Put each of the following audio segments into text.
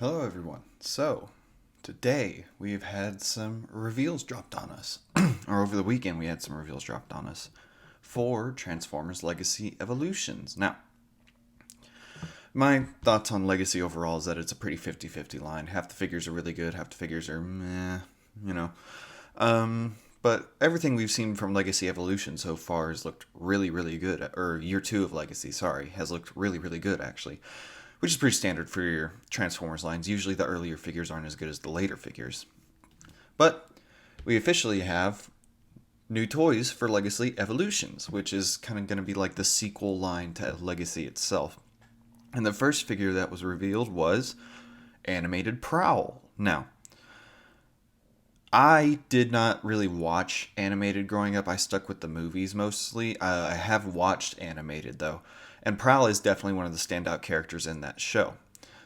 Hello, everyone. So, today we've had some reveals dropped on us. Or over the weekend, we had some reveals dropped on us for Transformers Legacy Evolutions. Now, my thoughts on Legacy overall is that it's a pretty 50-50 line. Half the figures are really good, half the figures are meh, you know. But everything we've seen from Legacy Evolution so far has looked really, really good. Or year two of Legacy, sorry, has looked really, really good, actually, which is pretty standard for your Transformers lines. Usually the earlier figures aren't as good as the later figures. But we officially have new toys for Legacy Evolutions, which is kind of going to be like the sequel line to Legacy itself. And the first figure that was revealed was animated Prowl. Now, I did not really watch animated growing up. I stuck with the movies mostly. I have watched animated though, and Prowl is definitely one of the standout characters in that show.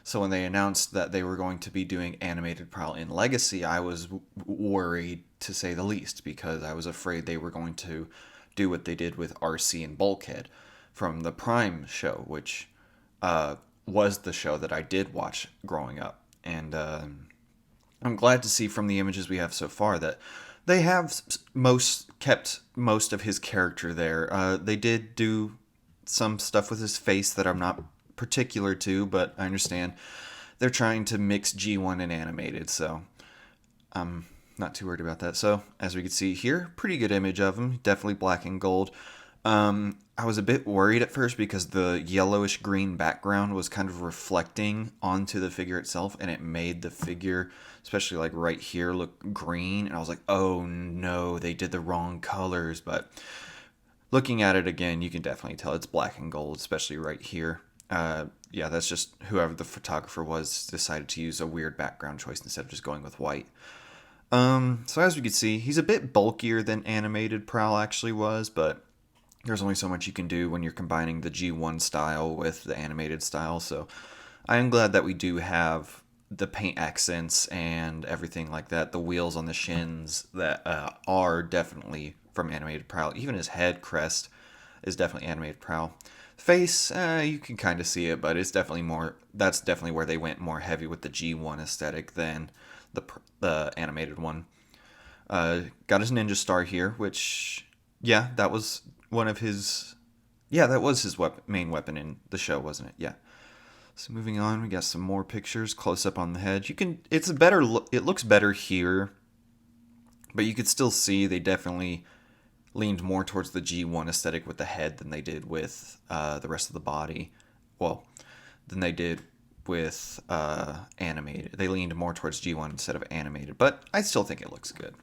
So when they announced that they were going to be doing animated Prowl in Legacy, I was worried to say the least because I was afraid they were going to do what they did with RC and Bulkhead from the Prime show, which was the show that I did watch growing up. And I'm glad to see from the images we have so far that they have kept most of his character there. They did do some stuff with his face that I'm not particular to, but I understand they're trying to mix G1 and animated, so I'm not too worried about that. So as we can see here, pretty good image of him, definitely black and gold. I was a bit worried at first because the yellowish green background was kind of reflecting onto the figure itself, and it made the figure, especially like right here, look green. And I was like, oh no, they did the wrong colors. But looking at it again, you can definitely tell it's black and gold, especially right here. Yeah, that's just whoever the photographer was decided to use a weird background choice instead of just going with white. So as we can see, he's a bit bulkier than animated Prowl actually was, but there's only so much you can do when you're combining the G1 style with the animated style. So I am glad that we do have the paint accents and everything like that. The wheels on the shins that are definitely from animated Prowl. Even his head crest is definitely animated Prowl. Face, you can kind of see it, but it's definitely more. That's definitely where they went more heavy with the G1 aesthetic than the animated one. Got his ninja star here, which yeah, that was one of his. Yeah, that was his main weapon in the show, wasn't it? Yeah. So moving on, we got some more pictures close up on the head. You can. It's a better. It looks better here, but you could still see they definitely leaned more towards the G1 aesthetic with the head than they did with the rest of the body. Well, than they did with animated. They leaned more towards G1 instead of animated, but I still think it looks good.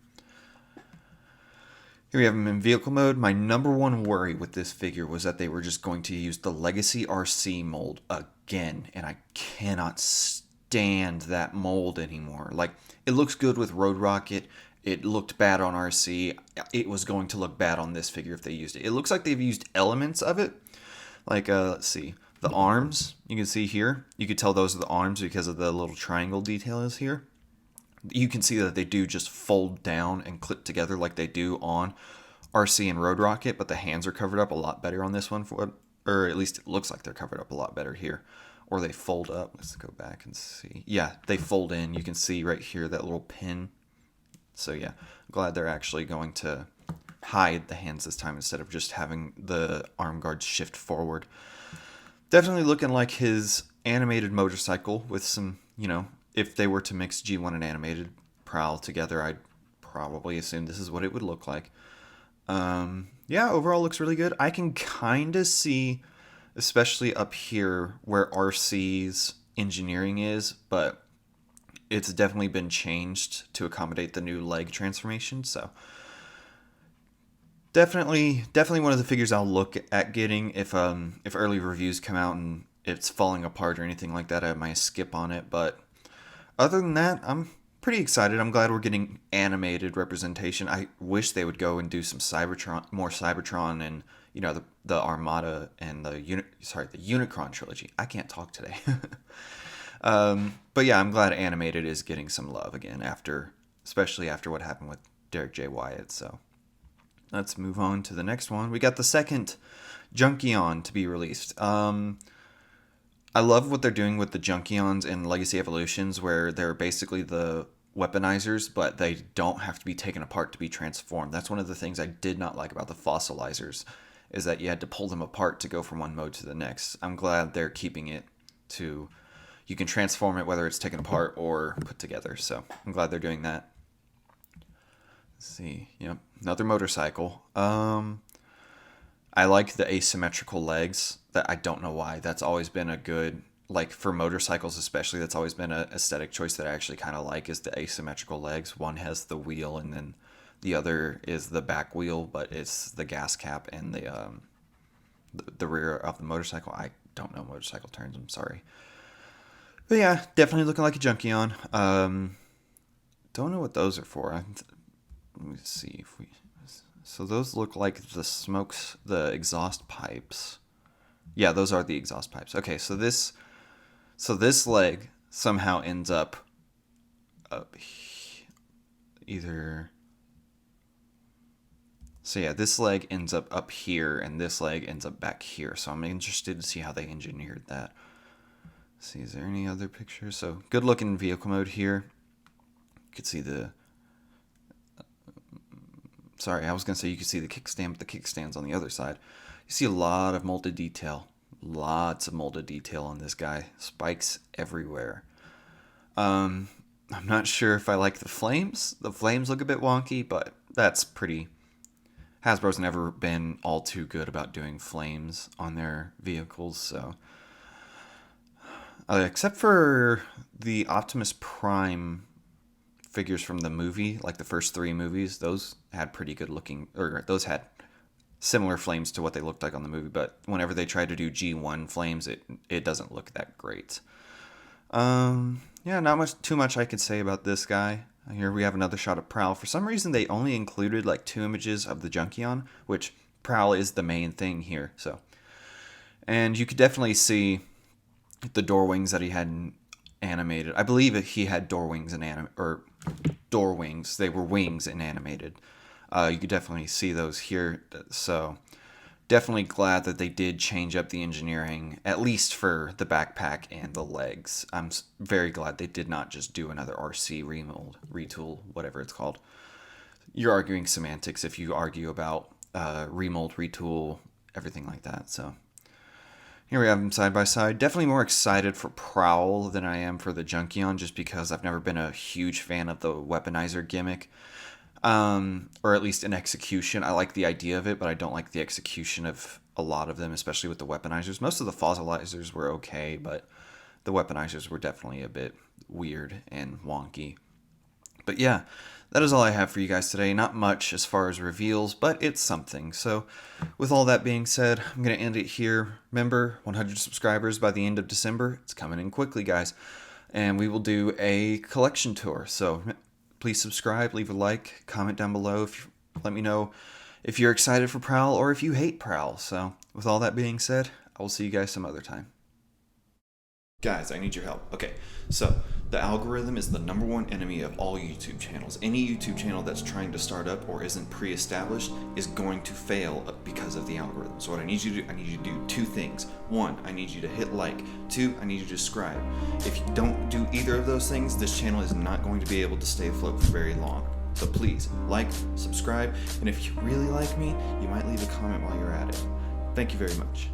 Here we have him in vehicle mode. My number one worry with this figure was that they were just going to use the Legacy RC mold again, and I cannot stand that mold anymore. Like, it looks good with Road Rocket. It looked bad on RC. It was going to look bad on this figure if they used it. It looks like they've used elements of it. Like, let's see. The arms, you can see here. You could tell those are the arms because of the little triangle detail is here. You can see that they do just fold down and clip together like they do on RC and Road Rocket, but the hands are covered up a lot better on this one, or at least it looks like they're covered up a lot better here. Or they fold up. Let's go back and see. Yeah, they fold in. You can see right here that little pin. So yeah, I'm glad they're actually going to hide the hands this time instead of just having the arm guards shift forward. Definitely looking like his animated motorcycle with some, if they were to mix G1 and animated Prowl together, I'd probably assume this is what it would look like. Yeah, overall looks really good. I can kind of see, especially up here, where RC's engineering is, but it's definitely been changed to accommodate the new leg transformation. So definitely one of the figures I'll look at getting if early reviews come out and it's falling apart or anything like that. I might skip on it, but other than that, I'm pretty excited. I'm glad we're getting animated representation. I wish they would go and do some more Cybertron, and the Armada and the Unicron trilogy. I can't talk today. But yeah, I'm glad animated is getting some love again especially after what happened with Derek J. Wyatt. So let's move on to the next one. We got the second Junkion to be released. I love what they're doing with the Junkions and Legacy Evolutions, where they're basically the weaponizers, but they don't have to be taken apart to be transformed. That's one of the things I did not like about the fossilizers, is that you had to pull them apart to go from one mode to the next. I'm glad they're keeping it to, you can transform it whether it's taken apart or put together. So I'm glad they're doing that. Let's see, yep, another motorcycle. I like the asymmetrical legs. That I don't know why. That's always been a good, like for motorcycles especially, that's always been an aesthetic choice that I actually kind of like, is the asymmetrical legs. One has the wheel and then the other is the back wheel, but it's the gas cap and the rear of the motorcycle. I don't know motorcycle terms, I'm sorry. But yeah, definitely looking like a Junkion. Don't know what those are for. Let me see if we... So those look like the smokes, the exhaust pipes. Yeah, those are the exhaust pipes. Okay, so this leg somehow ends up either. So yeah, this leg ends up here, and this leg ends up back here. So I'm interested to see how they engineered that. Let's see, is there any other pictures? So good looking vehicle mode here. You could see the. Sorry, I was going to say you could see the kickstand, but the kickstand's on the other side. You see a lot of molded detail. Lots of molded detail on this guy. Spikes everywhere. I'm not sure if I like the flames. The flames look a bit wonky, but that's pretty... Hasbro's never been all too good about doing flames on their vehicles, so... except for the Optimus Prime figures from the movie, like the first 3 movies, those had pretty good looking, or those had similar flames to what they looked like on the movie, but whenever they try to do G1 flames, it doesn't look that great. Yeah, not too much I could say about this guy. Here we have another shot of Prowl. For some reason, they only included like 2 images of the Junkion, which Prowl is the main thing here, so. And you could definitely see the door wings that he had animated. I believe he had door wings and door wings. They were wings and animated. You could definitely see those here. So definitely glad that they did change up the engineering, at least for the backpack and the legs. I'm very glad they did not just do another RC remold, retool, whatever it's called. You're arguing semantics if you argue about remold, retool, everything like that. So here we have them side by side. Definitely more excited for Prowl than I am for the Junkion, just because I've never been a huge fan of the weaponizer gimmick. Or at least in execution. I like the idea of it, but I don't like the execution of a lot of them, especially with the weaponizers. Most of the fossilizers were okay, but the weaponizers were definitely a bit weird and wonky. But yeah, that is all I have for you guys today. Not much as far as reveals, but it's something. So with all that being said, I'm going to end it here. Remember, 100 subscribers by the end of December. It's coming in quickly, guys. And we will do a collection tour. So please subscribe, leave a like, comment down below. Let me know if you're excited for Prowl or if you hate Prowl. So with all that being said, I will see you guys some other time. Guys, I need your help. Okay, so the algorithm is the #1 enemy of all YouTube channels. Any YouTube channel that's trying to start up or isn't pre-established is going to fail because of the algorithm. So what I need you to do, I need you to do 2 things. 1, I need you to hit like. 2, I need you to subscribe. If you don't do either of those things, this channel is not going to be able to stay afloat for very long. So please, like, subscribe, and if you really like me, you might leave a comment while you're at it. Thank you very much.